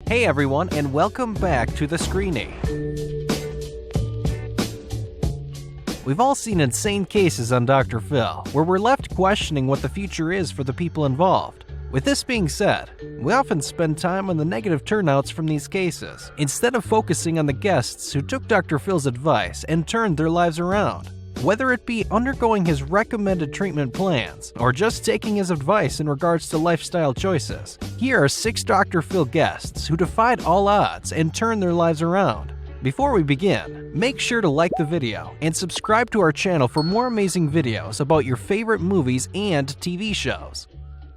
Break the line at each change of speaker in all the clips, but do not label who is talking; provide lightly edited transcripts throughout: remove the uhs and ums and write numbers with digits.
Hey everyone, and welcome back to The Screeny. We've all seen insane cases on Dr. Phil, where we're left questioning what the future is for the people involved. With this being said, we often spend time on the negative turnouts from these cases, instead of focusing on the guests who took Dr. Phil's advice and turned their lives around. Whether it be undergoing his recommended treatment plans, or just taking his advice in regards to lifestyle choices, here are 6 Dr. Phil guests who defied all odds and turned their lives around. Before we begin, make sure to like the video and subscribe to our channel for more amazing videos about your favorite movies and TV shows.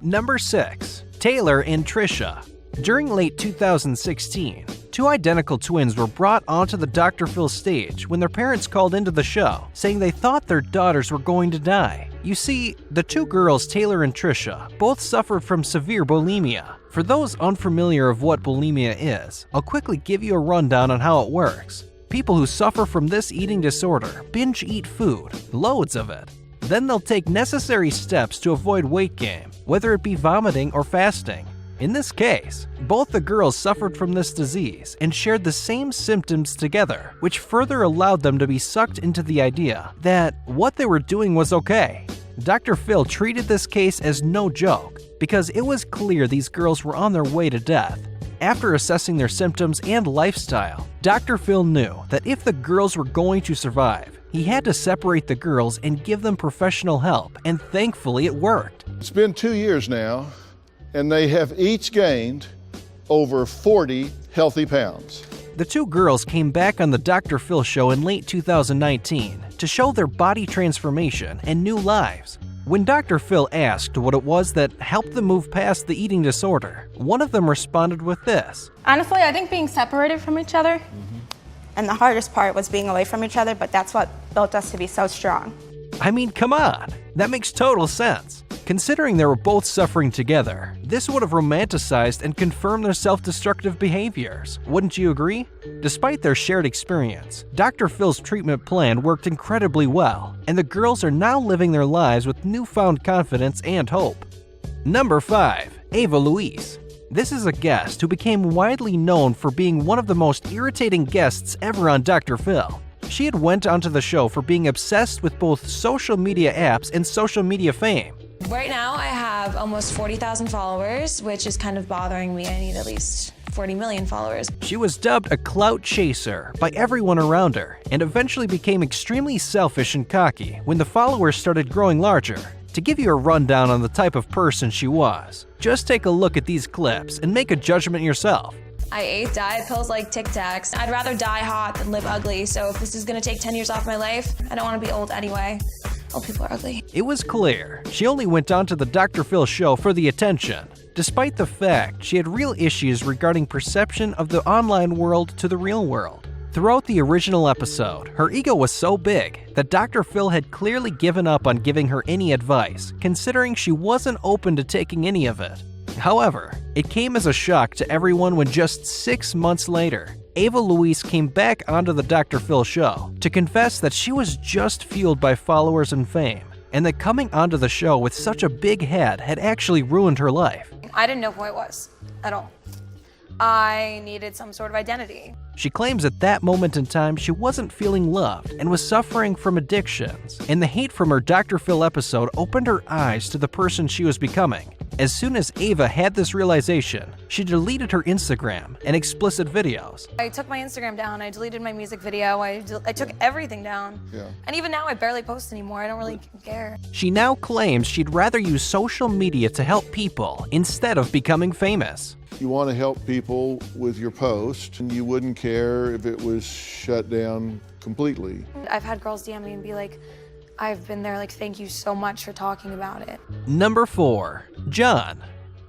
Number 6. Taylor and Tricia. During late 2016, 2 identical twins were brought onto the Dr. Phil stage when their parents called into the show, saying they thought their daughters were going to die. You see, the 2 girls, Taylor and Tricia, both suffered from severe bulimia. For those unfamiliar of what bulimia is, I'll quickly give you a rundown on how it works. People who suffer from this eating disorder binge eat food, loads of it. Then they'll take necessary steps to avoid weight gain, whether it be vomiting or fasting. In this case, both the girls suffered from this disease and shared the same symptoms together, which further allowed them to be sucked into the idea that what they were doing was okay. Dr. Phil treated this case as no joke because it was clear these girls were on their way to death. After assessing their symptoms and lifestyle, Dr. Phil knew that if the girls were going to survive, he had to separate the girls and give them professional help, and thankfully it worked.
It's been 2 years now, and they have each gained over 40 healthy pounds.
The 2 girls came back on the Dr. Phil show in late 2019 to show their body transformation and new lives. When Dr. Phil asked what it was that helped them move past the eating disorder, one of them responded with this.
Honestly, I think being separated from each other, and the hardest part was being away from each other, but that's what built us to be so strong.
I mean, come on, that makes total sense. Considering they were both suffering together, this would have romanticized and confirmed their self-destructive behaviors. Wouldn't you agree? Despite their shared experience, Dr. Phil's treatment plan worked incredibly well, and the girls are now living their lives with newfound confidence and hope. Number 5. Ava Louise. This is a guest who became widely known for being one of the most irritating guests ever on Dr. Phil. She had went onto the show for being obsessed with both social media apps and social media fame.
Right now I have almost 40,000 followers, which is kind of bothering me. I need at least 40 million followers.
She was dubbed a clout chaser by everyone around her and eventually became extremely selfish and cocky when the followers started growing larger. To give you a rundown on the type of person she was, just take a look at these clips and make a judgment yourself.
I ate diet pills like Tic Tacs. I'd rather die hot than live ugly, so if this is gonna take 10 years off my life, I don't wanna be old anyway. Old people are ugly.
It was clear she only went on to the Dr. Phil show for the attention, despite the fact she had real issues regarding perception of the online world to the real world. Throughout the original episode, her ego was so big that Dr. Phil had clearly given up on giving her any advice, considering she wasn't open to taking any of it. However, it came as a shock to everyone when just 6 months later, Ava Louise came back onto the Dr. Phil show to confess that she was just fueled by followers and fame, and that coming onto the show with such a big head had actually ruined her life.
I didn't know who I was at all. I needed some sort of identity.
She claims at that moment in time she wasn't feeling loved and was suffering from addictions, and the hate from her Dr. Phil episode opened her eyes to the person she was becoming. As soon as Ava had this realization, she deleted her Instagram and explicit videos.
I took my Instagram down, I deleted my music video, I took everything down.
Yeah.
And even now I barely post anymore, I don't really care.
She now claims she'd rather use social media to help people instead of becoming famous.
You want to help people with your post, and you wouldn't care if it was shut down completely.
I've had girls DM me and be like, I've been there, like, thank you so much for talking about it.
Number 4. John.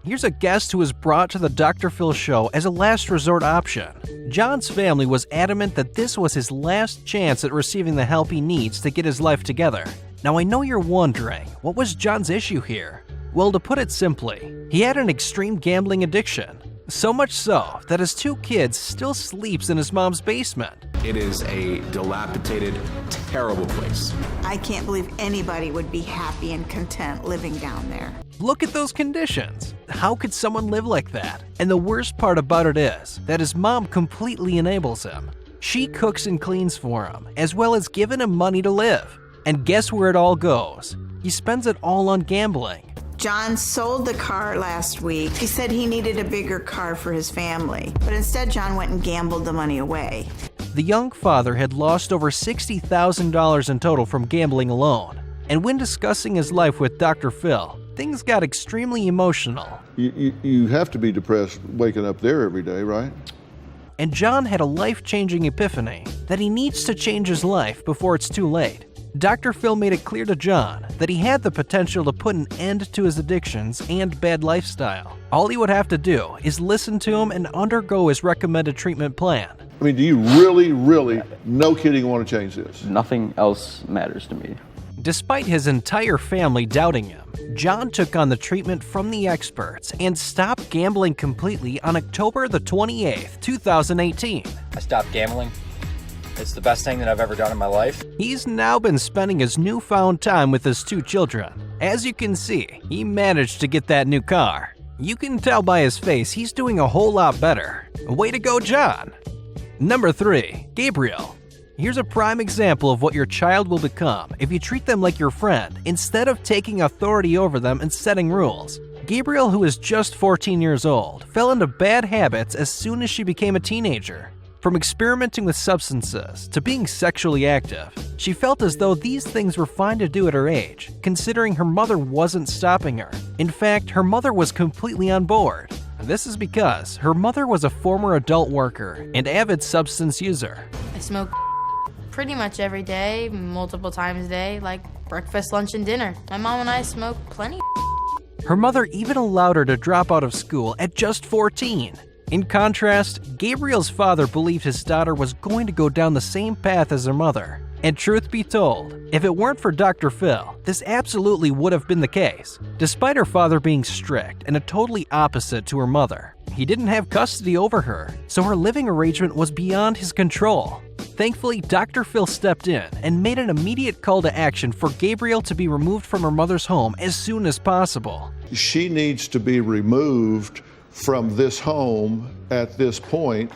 Here's a guest who was brought to the Dr. Phil show as a last resort option. John's family was adamant that this was his last chance at receiving the help he needs to get his life together. Now I know you're wondering, what was John's issue here? Well, to put it simply, he had an extreme gambling addiction. So much so that his 2 kids still sleeps in his mom's basement.
It is a dilapidated, terrible place.
I can't believe anybody would be happy and content living down there.
Look at those conditions. How could someone live like that? And the worst part about it is that his mom completely enables him. She cooks and cleans for him, as well as giving him money to live. And guess where it all goes? He spends it all on gambling.
John sold the car last week. He said he needed a bigger car for his family, but instead John went and gambled the money away.
The young father had lost over $60,000 in total from gambling alone. And when discussing his life with Dr. Phil, things got extremely emotional.
You have to be depressed waking up there every day, right?
And John had a life-changing epiphany that he needs to change his life before it's too late. Dr. Phil made it clear to John that he had the potential to put an end to his addictions and bad lifestyle. All he would have to do is listen to him and undergo his recommended treatment plan.
I mean, do you really, no kidding, want to change this?
Nothing else matters to me.
Despite his entire family doubting him, John took on the treatment from the experts and stopped gambling completely on October the 28th, 2018.
I stopped gambling. It's the best thing that I've ever done in my life.
He's now been spending his newfound time with his 2 children. As you can see, he managed to get that new car. You can tell by his face he's doing a whole lot better. Way to go, John! Number 3, Gabriel. Here's a prime example of what your child will become if you treat them like your friend instead of taking authority over them and setting rules. Gabriel, who is just 14 years old, fell into bad habits as soon as she became a teenager. From experimenting with substances to being sexually active, she felt as though these things were fine to do at her age, considering her mother wasn't stopping her. In fact, her mother was completely on board. This is because her mother was a former adult worker and avid substance user.
I smoke pretty much every day, multiple times a day, like breakfast, lunch, and dinner. My mom and I smoke plenty.
Her mother even allowed her to drop out of school at just 14. In contrast, Gabriel's father believed his daughter was going to go down the same path as her mother. And truth be told, if it weren't for Dr. Phil, this absolutely would have been the case. Despite her father being strict and a totally opposite to her mother, he didn't have custody over her, so her living arrangement was beyond his control. Thankfully, Dr. Phil stepped in and made an immediate call to action for Gabriel to be removed from her mother's home as soon as possible.
She needs to be removed from this home at this point.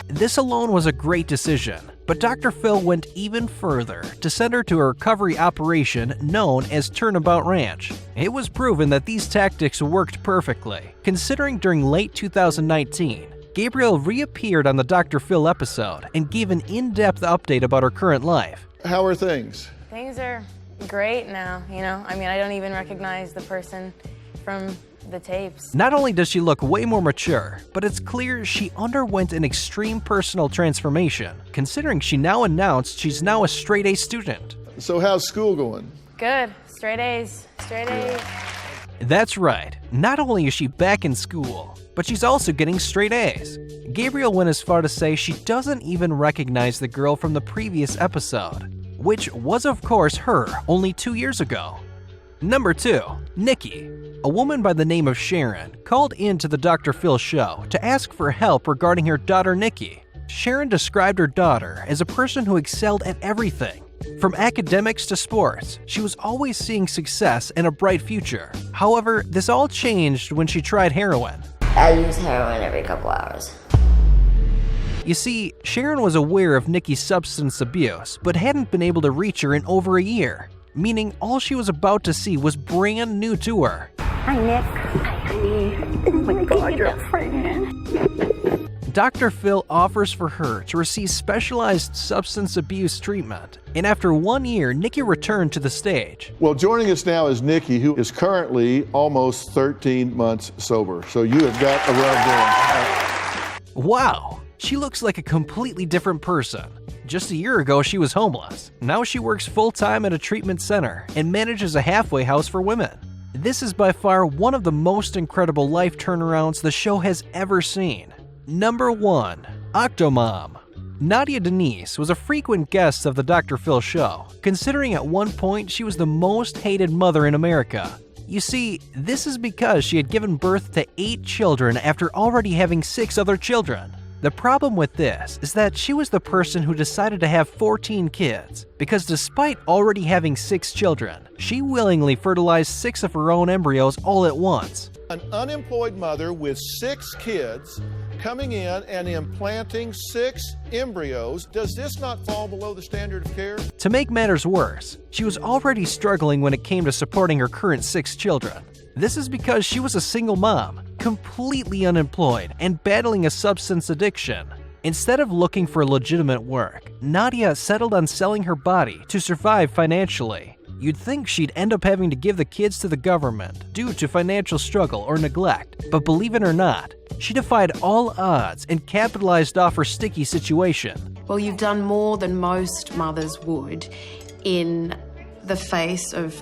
This alone was a great decision, but Dr. Phil went even further to send her to a recovery operation known as Turnabout Ranch. It was proven that these tactics worked perfectly, considering during late 2019, Gabriel reappeared on the Dr. Phil episode and gave an in-depth update about her current life.
How are things?
Things are great now, you know? I mean, I don't even recognize the person from the tapes.
Not only does she look way more mature, but it's clear she underwent an extreme personal transformation, considering she now announced she's now a straight-A student.
So how's school going?
Good. Straight A's. Straight A's.
That's right. Not only is she back in school, but she's also getting straight A's. Gabriel went as far to say she doesn't even recognize the girl from the previous episode, which was of course her only 2 years ago. Number 2, Nikki. A woman by the name of Sharon called in to the Dr. Phil show to ask for help regarding her daughter Nikki. Sharon described her daughter as a person who excelled at everything. From academics to sports, she was always seeing success and a bright future. However, this all changed when she tried heroin.
I use heroin every couple hours.
You see, Sharon was aware of Nikki's substance abuse, but hadn't been able to reach her in over a year, meaning all she was about to see was brand new to her.
Hi, Nick. Hi, honey. Oh my God, you're pregnant.
Dr. Phil offers for her to receive specialized substance abuse treatment, and after 1 year, Nikki returned to the stage.
Well, joining us now is Nikki, who is currently almost 13 months sober. So you have got a rub doing.
Wow, she looks like a completely different person. Just a year ago, she was homeless. Now she works full-time at a treatment center and manages a halfway house for women. This is by far one of the most incredible life turnarounds the show has ever seen. Number 1, Octomom. Nadya Denise was a frequent guest of the Dr. Phil show, considering at one point she was the most hated mother in America. You see, this is because she had given birth to 8 children after already having 6 other children. The problem with this is that she was the person who decided to have 14 kids, because despite already having 6 children, she willingly fertilized 6 of her own embryos all at once.
An unemployed mother with 6 kids coming in and implanting 6 embryos, does this not fall below the standard of care?
To make matters worse, she was already struggling when it came to supporting her current 6 children. This is because she was a single mom, completely unemployed, and battling a substance addiction. Instead of looking for legitimate work, Nadya settled on selling her body to survive financially. You'd think she'd end up having to give the kids to the government due to financial struggle or neglect, but believe it or not, she defied all odds and capitalized off her sticky situation.
Well, you've done more than most mothers would in the face of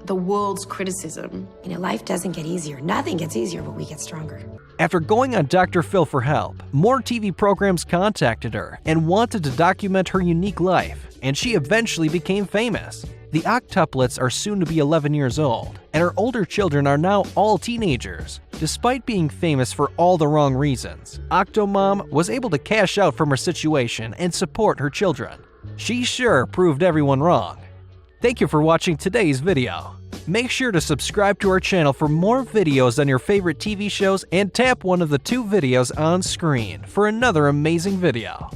the world's criticism.
You know, life doesn't get easier. Nothing gets easier, but we get stronger.
After going on Dr. Phil for help, more TV programs contacted her and wanted to document her unique life, and she eventually became famous. The octuplets are soon to be 11 years old, and her older children are now all teenagers. Despite being famous for all the wrong reasons, Octomom was able to cash out from her situation and support her children. She sure proved everyone wrong. Thank you for watching today's video. Make sure to subscribe to our channel for more videos on your favorite TV shows and tap one of the 2 videos on screen for another amazing video.